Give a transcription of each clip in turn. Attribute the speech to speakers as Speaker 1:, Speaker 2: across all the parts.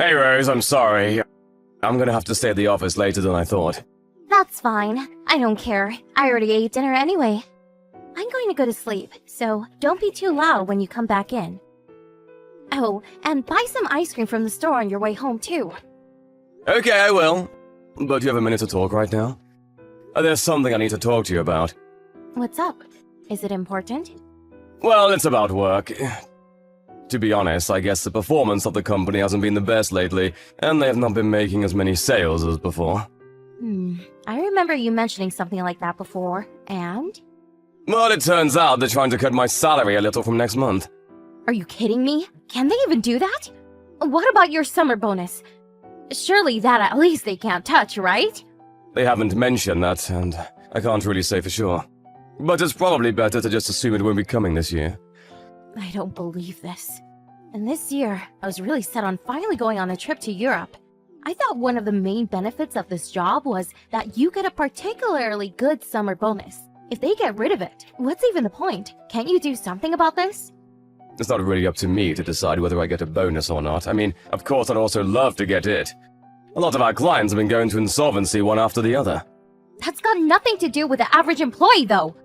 Speaker 1: Hey Rose, I'm sorry. I'm gonna have to stay at the office later than I thought.
Speaker 2: That's fine. I don't care. I already ate dinner anyway. I'm going to go to sleep, so don't be too loud when you come back in. Oh, and buy some ice cream from the store on your way home too.
Speaker 1: Okay, I will. But you have a minute to talk right now? There's something I need to talk to you about.
Speaker 2: What's up? Is it important?
Speaker 1: Well, it's about work. To be honest, I guess the performance of the company hasn't been the best lately, and they have not been making as many sales as before.
Speaker 2: I remember you mentioning something like that before, and?
Speaker 1: Well, it turns out they're trying to cut my salary a little from next month.
Speaker 2: Are you kidding me? Can they even do that? What about your summer bonus? Surely that at least they can't touch, right?
Speaker 1: They haven't mentioned that, and I can't really say for sure. But it's probably better to just assume it won't be coming this year.
Speaker 2: I don't believe this. And this year, I was really set on finally going on a trip to Europe. I thought one of the main benefits of this job was that you get a particularly good summer bonus. If they get rid of it, what's even the point? Can't you do something about this?
Speaker 1: It's not really up to me to decide whether I get a bonus or not. I mean, of course I'd also love to get it. A lot of our clients have been going to insolvency one after the other.
Speaker 2: That's got nothing to do with the average employee, though.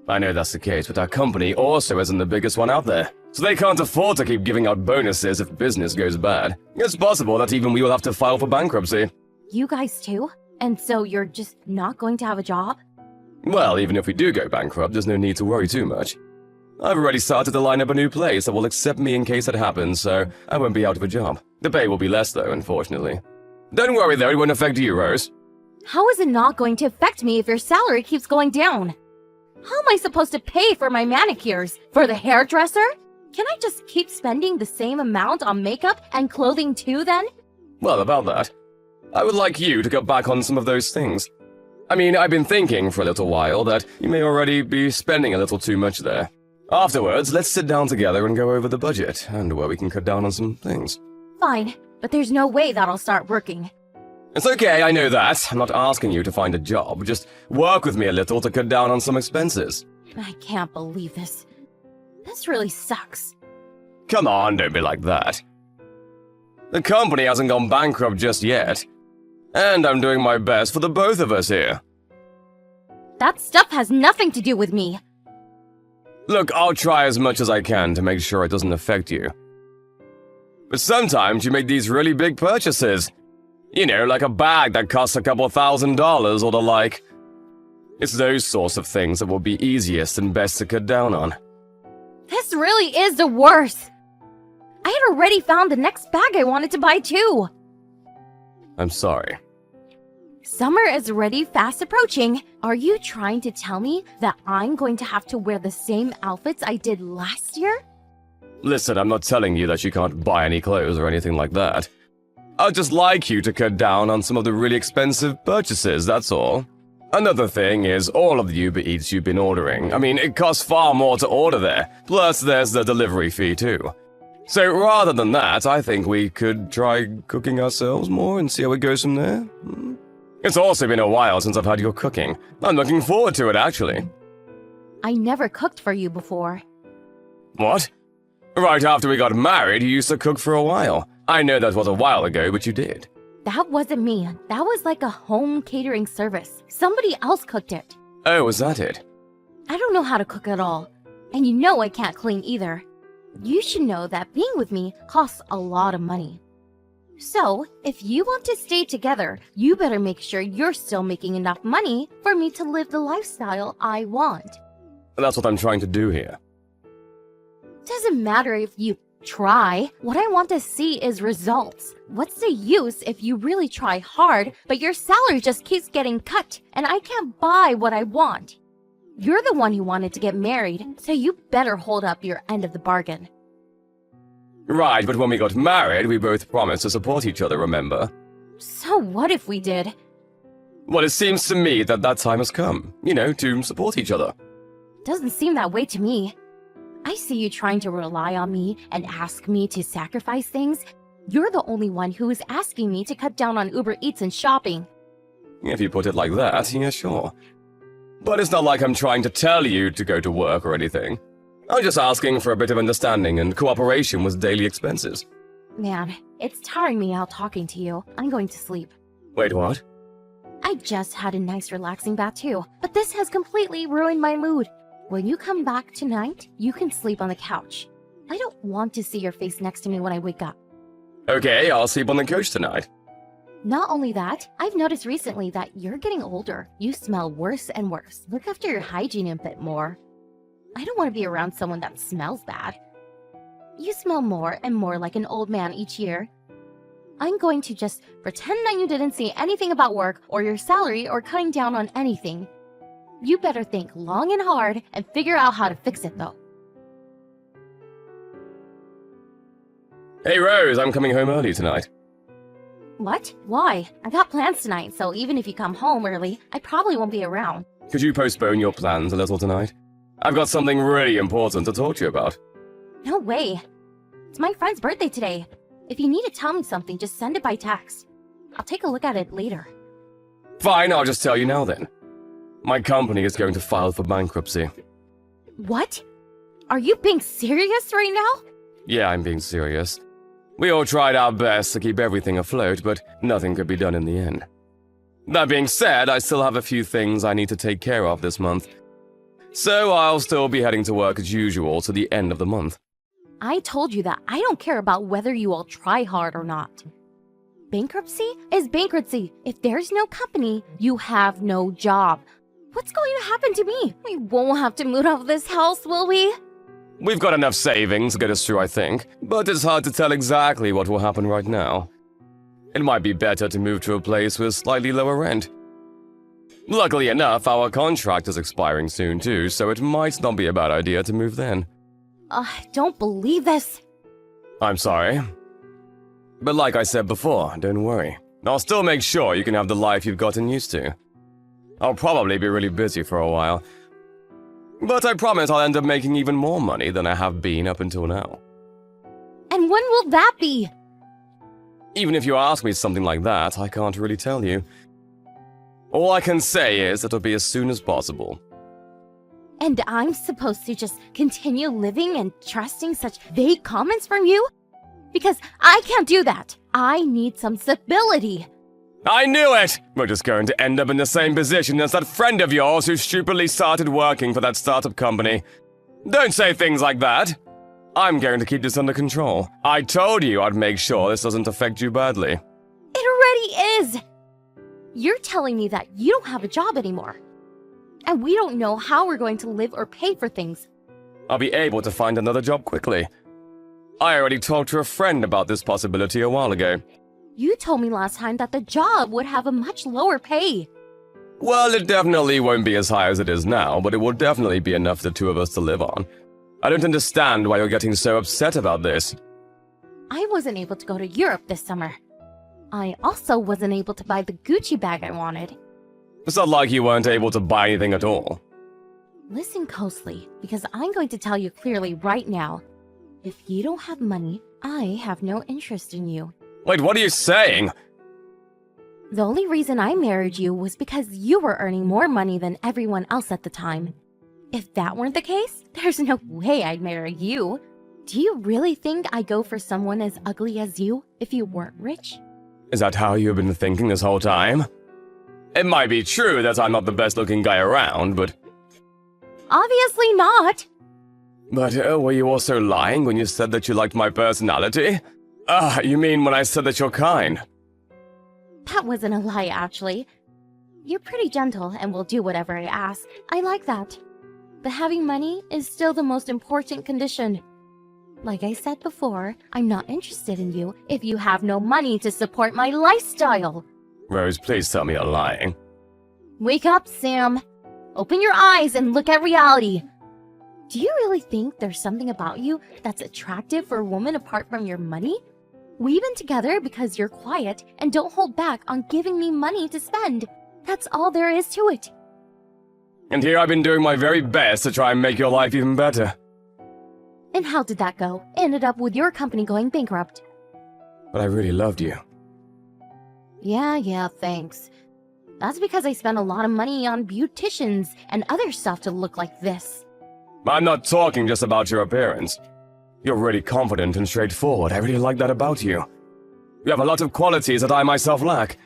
Speaker 1: I know that's the case, but our company also isn't the biggest one out there. So they can't afford to keep giving out bonuses if business goes bad. It's possible that even we will have to file for bankruptcy.
Speaker 2: You guys too? And so you're just not going to have a job?
Speaker 1: Well, even if we do go bankrupt, there's no need to worry too much. I've already started to line up a new place that will accept me in case that happens, so I won't be out of a job. The pay will be less though, unfortunately. Don't worry though, it won't affect you, Rose.
Speaker 2: How is it not going to affect me if your salary keeps going down? How am I supposed to pay for my manicures? For the hairdresser? Can I just keep spending the same amount on makeup and clothing too then?
Speaker 1: Well, about that, I would like you to cut back on some of those things. I mean, I've been thinking for a little while that you may already be spending a little too much there. Afterwards, let's sit down together and go over the budget and where we can cut down on some things.
Speaker 2: Fine, but there's no way that'll start working.
Speaker 1: It's okay, I know that. I'm not asking you to find a job. Just work with me a little to cut down on some expenses.
Speaker 2: I can't believe this. This really sucks.
Speaker 1: Come on, don't be like that. The company hasn't gone bankrupt just yet. And I'm doing my best for the both of us here.
Speaker 2: That stuff has nothing to do with me.
Speaker 1: Look, I'll try as much as I can to make sure it doesn't affect you. But sometimes you make these really big purchases. You know, like a bag that costs a couple $1,000s or the like. It's those sorts of things that will be easiest and best to cut down on.
Speaker 2: This really is the worst. I had already found the next bag I wanted to buy too.
Speaker 1: I'm sorry.
Speaker 2: Summer is already fast approaching. Are you trying to tell me that I'm going to have to wear the same outfits I did last year?
Speaker 1: Listen, I'm not telling you that you can't buy any clothes or anything like that. I'd just like you to cut down on some of the really expensive purchases, that's all. Another thing is all of the Uber Eats you've been ordering. I mean, it costs far more to order there. Plus, there's the delivery fee too. So rather than that, I think we could try cooking ourselves more and see how it goes from there. It's also been a while since I've had your cooking. I'm looking forward to it, actually.
Speaker 2: I never cooked for you before.
Speaker 1: What? Right after we got married, you used to cook for a while. I know that was a while ago, but you did.
Speaker 2: That wasn't me. That was like a home catering service. Somebody else cooked it.
Speaker 1: Oh, was that it?
Speaker 2: I don't know how to cook at all. And you know I can't clean either. You should know that being with me costs a lot of money. So, if you want to stay together, you better make sure you're still making enough money for me to live the lifestyle I want.
Speaker 1: That's what I'm trying to do here.
Speaker 2: Doesn't matter if you try. What I want to see is results. What's the use if you really try hard, but your salary just keeps getting cut and I can't buy what I want? You're the one who wanted to get married, so you better hold up your end of the bargain.
Speaker 1: Right, but when we got married, we both promised to support each other, remember?
Speaker 2: So what if we did?
Speaker 1: Well, it seems to me that that time has come, you know, to support each other.
Speaker 2: Doesn't seem that way to me. I see you trying to rely on me and ask me to sacrifice things. You're the only one who is asking me to cut down on Uber Eats and shopping.
Speaker 1: If you put it like that, yeah, sure. But it's not like I'm trying to tell you to go to work or anything. I'm just asking for a bit of understanding and cooperation with daily expenses.
Speaker 2: Man, it's tiring me out talking to you. I'm going to sleep.
Speaker 1: Wait, what?
Speaker 2: I just had a nice relaxing bath too, but this has completely ruined my mood. When you come back tonight, you can sleep on the couch. I don't want to see your face next to me when I wake up.
Speaker 1: Okay, I'll sleep on the couch tonight.
Speaker 2: Not only that, I've noticed recently that you're getting older. You smell worse and worse. Look after your hygiene a bit more. I don't want to be around someone that smells bad. You smell more and more like an old man each year. I'm going to just pretend that you didn't say anything about work or your salary or cutting down on anything. You better think long and hard and figure out how to fix it though.
Speaker 1: Hey Rose, I'm coming home early tonight.
Speaker 2: What? Why? I got plans tonight, so even if you come home early, I probably won't be around.
Speaker 1: Could you postpone your plans a little tonight? I've got something really important to talk to you about.
Speaker 2: No way. It's my friend's birthday today. If you need to tell me something, just send it by text. I'll take a look at it later.
Speaker 1: Fine, I'll just tell you now then. My company is going to file for bankruptcy.
Speaker 2: What? Are you being serious right now?
Speaker 1: Yeah, I'm being serious. We all tried our best to keep everything afloat, but nothing could be done in the end. That being said, I still have a few things I need to take care of this month. So I'll still be heading to work as usual to the end of the month.
Speaker 2: I told you that I don't care about whether you all try hard or not. Bankruptcy is bankruptcy. If there's no company, you have no job. What's going to happen to me? We won't have to move out of this house, will we?
Speaker 1: We've got enough savings to get us through, I think, but it's hard to tell exactly what will happen right now. It might be better to move to a place with slightly lower rent. Luckily enough, our contract is expiring soon too, so it might not be a bad idea to move then.
Speaker 2: I don't believe this.
Speaker 1: I'm sorry. But like I said before, don't worry. I'll still make sure you can have the life you've gotten used to. I'll probably be really busy for a while, but I promise I'll end up making even more money than I have been up until now.
Speaker 2: And when will that be?
Speaker 1: Even if you ask me something like that, I can't really tell you. All I can say is it'll be as soon as possible.
Speaker 2: And I'm supposed to just continue living and trusting such vague comments from you? Because I can't do that. I need some stability.
Speaker 1: I knew it! We're just going to end up in the same position as that friend of yours who stupidly started working for that startup company. Don't say things like that. I'm going to keep this under control. I told you I'd make sure this doesn't affect you badly.
Speaker 2: It already is! You're telling me that you don't have a job anymore. And we don't know how we're going to live or pay for things.
Speaker 1: I'll be able to find another job quickly. I already talked to a friend about this possibility a while ago.
Speaker 2: You told me last time that the job would have a much lower pay.
Speaker 1: Well, it definitely won't be as high as it is now, but it will definitely be enough for the two of us to live on. I don't understand why you're getting so upset about this.
Speaker 2: I wasn't able to go to Europe this summer. I also wasn't able to buy the Gucci bag I wanted.
Speaker 1: It's not like you weren't able to buy anything at all.
Speaker 2: Listen closely, because I'm going to tell you clearly right now. If you don't have money, I have no interest in you.
Speaker 1: Wait, what are you saying?
Speaker 2: The only reason I married you was because you were earning more money than everyone else at the time. If that weren't the case, there's no way I'd marry you. Do you really think I'd go for someone as ugly as you if you weren't rich?
Speaker 1: Is that how you've been thinking this whole time? It might be true that I'm not the best looking guy around, but...
Speaker 2: Obviously not!
Speaker 1: But were you also lying when you said that you liked my personality? You mean when I said that you're kind?
Speaker 2: That wasn't a lie, actually. You're pretty gentle and will do whatever I ask. I like that. But having money is still the most important condition. Like I said before, I'm not interested in you if you have no money to support my lifestyle.
Speaker 1: Rose, please tell me you're lying.
Speaker 2: Wake up, Sam. Open your eyes and look at reality. Do you really think there's something about you that's attractive for a woman apart from your money? We've been together because you're quiet and don't hold back on giving me money to spend. That's all there is to it.
Speaker 1: And here I've been doing my very best to try and make your life even better.
Speaker 2: And how did that go? Ended up with your company going bankrupt.
Speaker 1: But I really loved you.
Speaker 2: Yeah, thanks. That's because I spent a lot of money on beauticians and other stuff to look like this.
Speaker 1: I'm not talking just about your appearance. You're really confident and straightforward. I really like that about you. You have a lot of qualities that I myself lack.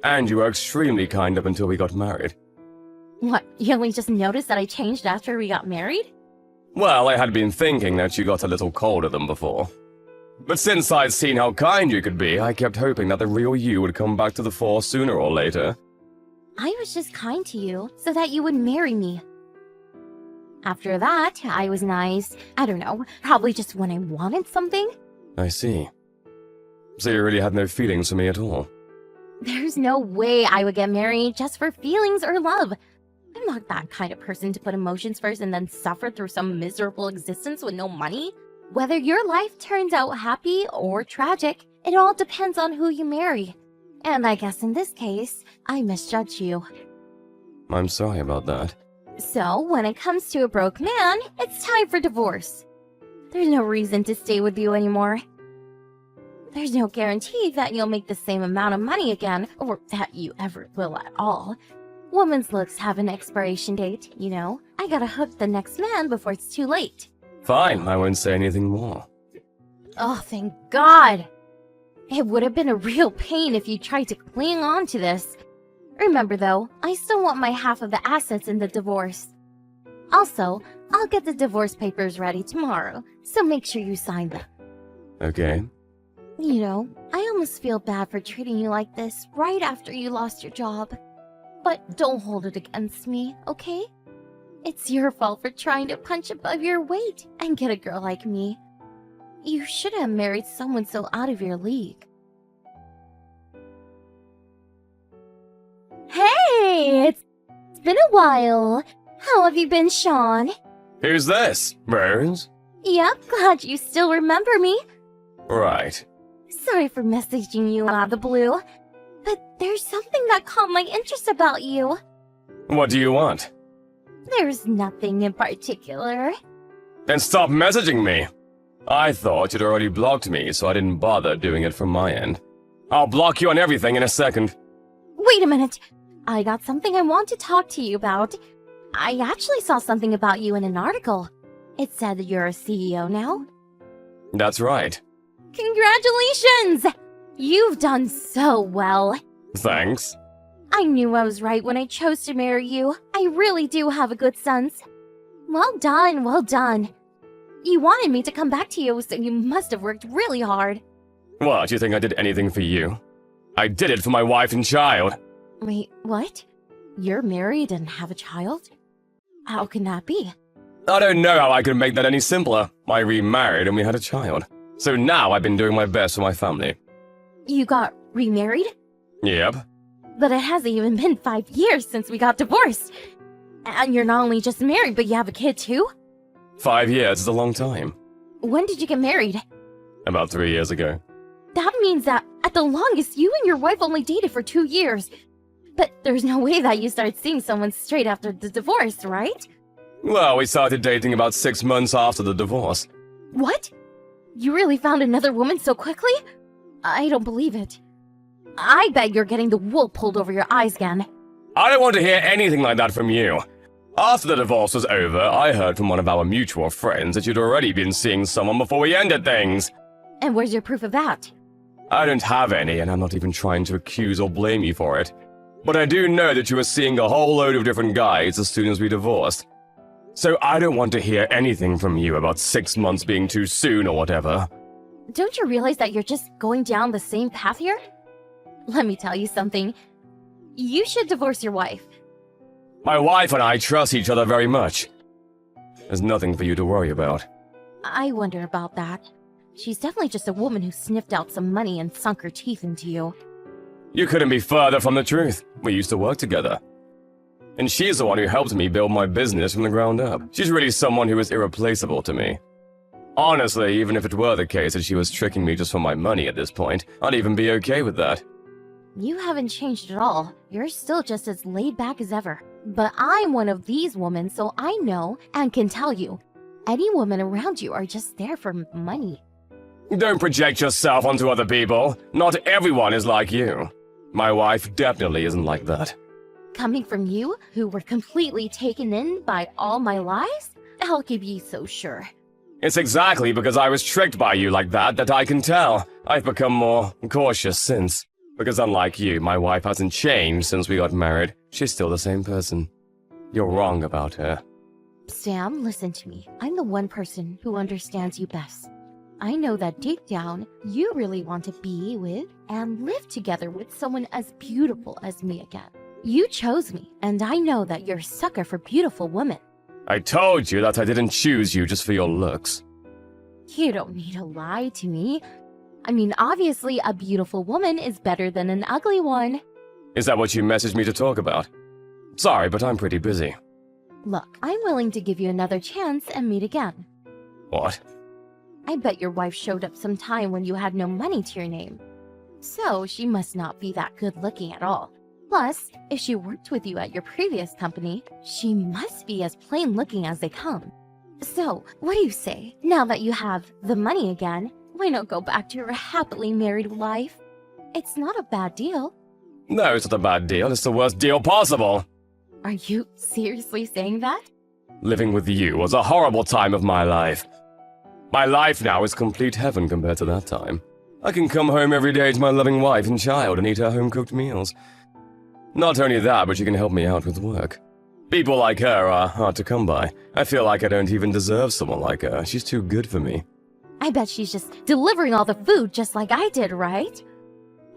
Speaker 1: And you were extremely kind up until we got married.
Speaker 2: What, you only just noticed that I changed after we got married?
Speaker 1: Well, I had been thinking that you got a little colder than before. But since I'd seen how kind you could be, I kept hoping that the real you would come back to the fore sooner or later.
Speaker 2: I was just kind to you so that you would marry me. After that, I was nice. I don't know, probably just when I wanted something.
Speaker 1: I see. So you really had no feelings for me at all?
Speaker 2: There's no way I would get married just for feelings or love. I'm not that kind of person to put emotions first and then suffer through some miserable existence with no money. Whether your life turns out happy or tragic, it all depends on who you marry. And I guess in this case, I misjudged you.
Speaker 1: I'm sorry about that.
Speaker 2: So, when it comes to a broke man, it's time for divorce. There's no reason to stay with you anymore. There's no guarantee that you'll make the same amount of money again, or that you ever will at all. Women's looks have an expiration date, you know. I gotta hook the next man before it's too late.
Speaker 1: Fine, I won't say anything more.
Speaker 2: Oh, thank God! It would have been a real pain if you tried to cling on to this. Remember though, I still want my half of the assets in the divorce. Also, I'll get the divorce papers ready tomorrow, so make sure you sign them.
Speaker 1: Okay.
Speaker 2: You know, I almost feel bad for treating you like this right after you lost your job. But don't hold it against me, okay? It's your fault for trying to punch above your weight and get a girl like me. You should have married someone so out of your league. Hey, it's been a while. How have you been, Sean?
Speaker 1: Who's this? Rose?
Speaker 2: Yep, glad you still remember me.
Speaker 1: Right.
Speaker 2: Sorry for messaging you out of the blue, but there's something that caught my interest about you.
Speaker 1: What do you want?
Speaker 2: There's nothing in particular.
Speaker 1: Then stop messaging me! I thought you'd already blocked me, so I didn't bother doing it from my end. I'll block you on everything in a second.
Speaker 2: Wait a minute. I got something I want to talk to you about. I actually saw something about you in an article. It said that you're a CEO now.
Speaker 1: That's right.
Speaker 2: Congratulations! You've done so well.
Speaker 1: Thanks.
Speaker 2: I knew I was right when I chose to marry you. I really do have a good sense. Well done, well done. You wanted me to come back to you, so you must have worked really hard.
Speaker 1: What, you think I did anything for you? I did it for my wife and child.
Speaker 2: Wait, what? You're married and have a child? How can that be?
Speaker 1: I don't know how I could make that any simpler. I remarried and we had a child. So now I've been doing my best for my family.
Speaker 2: You got remarried?
Speaker 1: Yep.
Speaker 2: But it hasn't even been 5 years since we got divorced. And you're not only just married, but you have a kid too?
Speaker 1: 5 years is a long time.
Speaker 2: When did you get married?
Speaker 1: About 3 years ago.
Speaker 2: That means that, at the longest, you and your wife only dated for 2 years. But there's no way that you started seeing someone straight after the divorce, right?
Speaker 1: Well, we started dating about 6 months after the divorce.
Speaker 2: What? You really found another woman so quickly? I don't believe it. I bet you're getting the wool pulled over your eyes again.
Speaker 1: I don't want to hear anything like that from you. After the divorce was over, I heard from one of our mutual friends that you'd already been seeing someone before we ended things.
Speaker 2: And where's your proof of that?
Speaker 1: I don't have any, and I'm not even trying to accuse or blame you for it. But I do know that you were seeing a whole load of different guys as soon as we divorced. So I don't want to hear anything from you about 6 months being too soon or whatever.
Speaker 2: Don't you realize that you're just going down the same path here? Let me tell you something. You should divorce your wife.
Speaker 1: My wife and I trust each other very much. There's nothing for you to worry about.
Speaker 2: I wonder about that. She's definitely just a woman who sniffed out some money and sunk her teeth into you.
Speaker 1: You couldn't be further from the truth. We used to work together. And she's the one who helped me build my business from the ground up. She's really someone who is irreplaceable to me. Honestly, even if it were the case that she was tricking me just for my money at this point, I'd even be okay with that.
Speaker 2: You haven't changed at all. You're still just as laid back as ever. But I'm one of these women, so I know and can tell you, any women around you are just there for money.
Speaker 1: Don't project yourself onto other people. Not everyone is like you. My wife definitely isn't like that.
Speaker 2: Coming from you, who were completely taken in by all my lies? How could you be so sure?
Speaker 1: It's exactly because I was tricked by you like that I can tell. I've become more cautious since. Because unlike you, my wife hasn't changed since we got married. She's still the same person. You're wrong about her.
Speaker 2: Sam, listen to me. I'm the one person who understands you best. I know that deep down, you really want to be with and live together with someone as beautiful as me again. You chose me, and I know that you're a sucker for beautiful women.
Speaker 1: I told you that I didn't choose you just for your looks.
Speaker 2: You don't need to lie to me. I mean, obviously, a beautiful woman is better than an ugly one.
Speaker 1: Is that what you messaged me to talk about? Sorry, but I'm pretty busy.
Speaker 2: Look, I'm willing to give you another chance and meet again.
Speaker 1: What?
Speaker 2: I bet your wife showed up sometime when you had no money to your name. So she must not be that good looking at all. Plus, if she worked with you at your previous company, she must be as plain looking as they come. So, what do you say? Now that you have the money again, why not go back to your happily married life? It's not a bad deal.
Speaker 1: No, it's not a bad deal. It's the worst deal possible.
Speaker 2: Are you seriously saying that?
Speaker 1: Living with you was a horrible time of my life. My life now is complete heaven compared to that time. I can come home every day to my loving wife and child and eat her home-cooked meals. Not only that, but she can help me out with work. People like her are hard to come by. I feel like I don't even deserve someone like her. She's too good for me.
Speaker 2: I bet she's just delivering all the food just like I did, right?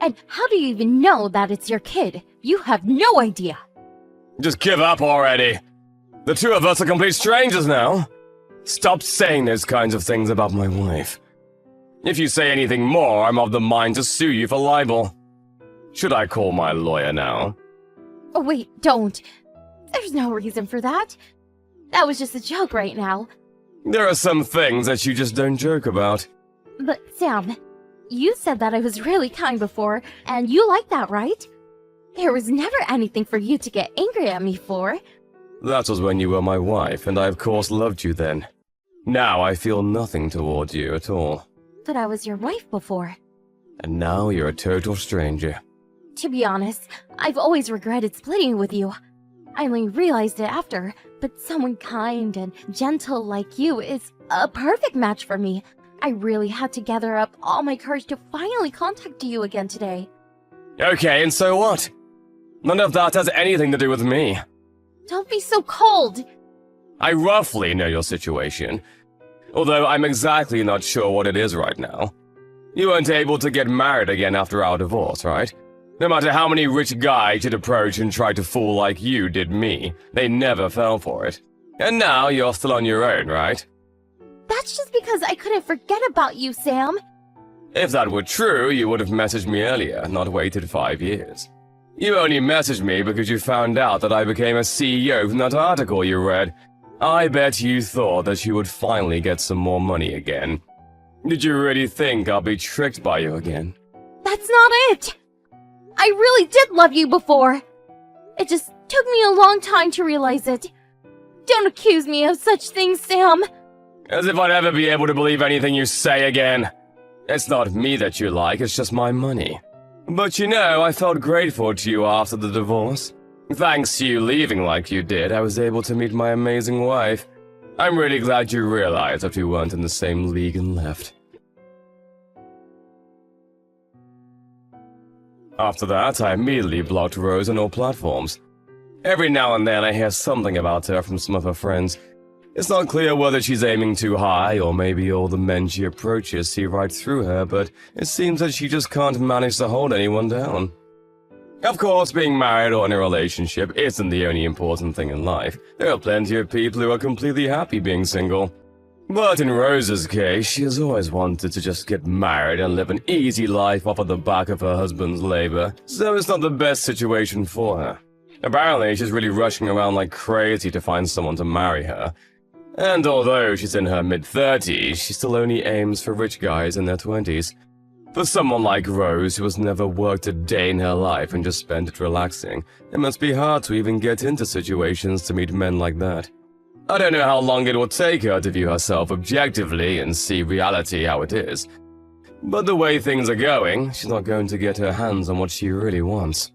Speaker 2: And how do you even know that it's your kid? You have no idea.
Speaker 1: Just give up already. The two of us are complete strangers now. Stop saying those kinds of things about my wife. If you say anything more, I'm of the mind to sue you for libel. Should I call my lawyer now?
Speaker 2: Oh wait, don't. There's no reason for that. That was just a joke right now.
Speaker 1: There are some things that you just don't joke about.
Speaker 2: But Sam, you said that I was really kind before, and you like that, right? There was never anything for you to get angry at me for.
Speaker 1: That was when you were my wife, and I of course loved you then. Now I feel nothing towards you at all.
Speaker 2: But I was your wife before.
Speaker 1: And now you're a total stranger.
Speaker 2: To be honest, I've always regretted splitting with you. I only realized it after, but someone kind and gentle like you is a perfect match for me. I really had to gather up all my courage to finally contact you again today.
Speaker 1: Okay, and so what? None of that has anything to do with me.
Speaker 2: Don't be so cold!
Speaker 1: I roughly know your situation, although I'm exactly not sure what it is right now. You weren't able to get married again after our divorce, right? No matter how many rich guys you'd approach and try to fool like you did me, they never fell for it. And now you're still on your own, right?
Speaker 2: That's just because I couldn't forget about you, Sam.
Speaker 1: If that were true, you would have messaged me earlier, not waited 5 years. You only messaged me because you found out that I became a CEO from that article you read. I bet you thought that you would finally get some more money again. Did you really think I'll be tricked by you again?
Speaker 2: That's not it! I really did love you before. It just took me a long time to realize it. Don't accuse me of such things, Sam.
Speaker 1: As if I'd ever be able to believe anything you say again. It's not me that you like, it's just my money. But you know, I felt grateful to you after the divorce. Thanks to you leaving like you did, I was able to meet my amazing wife. I'm really glad you realized that we weren't in the same league and left. After that, I immediately blocked Rose on all platforms. Every now and then I hear something about her from some of her friends. It's not clear whether she's aiming too high, or maybe all the men she approaches see right through her, but it seems that she just can't manage to hold anyone down. Of course, being married or in a relationship isn't the only important thing in life. There are plenty of people who are completely happy being single. But in Rose's case, she has always wanted to just get married and live an easy life off of the back of her husband's labor, so it's not the best situation for her. Apparently, she's really rushing around like crazy to find someone to marry her. And although she's in her mid-30s, she still only aims for rich guys in their 20s. For someone like Rose, who has never worked a day in her life and just spent it relaxing, it must be hard to even get into situations to meet men like that. I don't know how long it will take her to view herself objectively and see reality how it is. But the way things are going, she's not going to get her hands on what she really wants.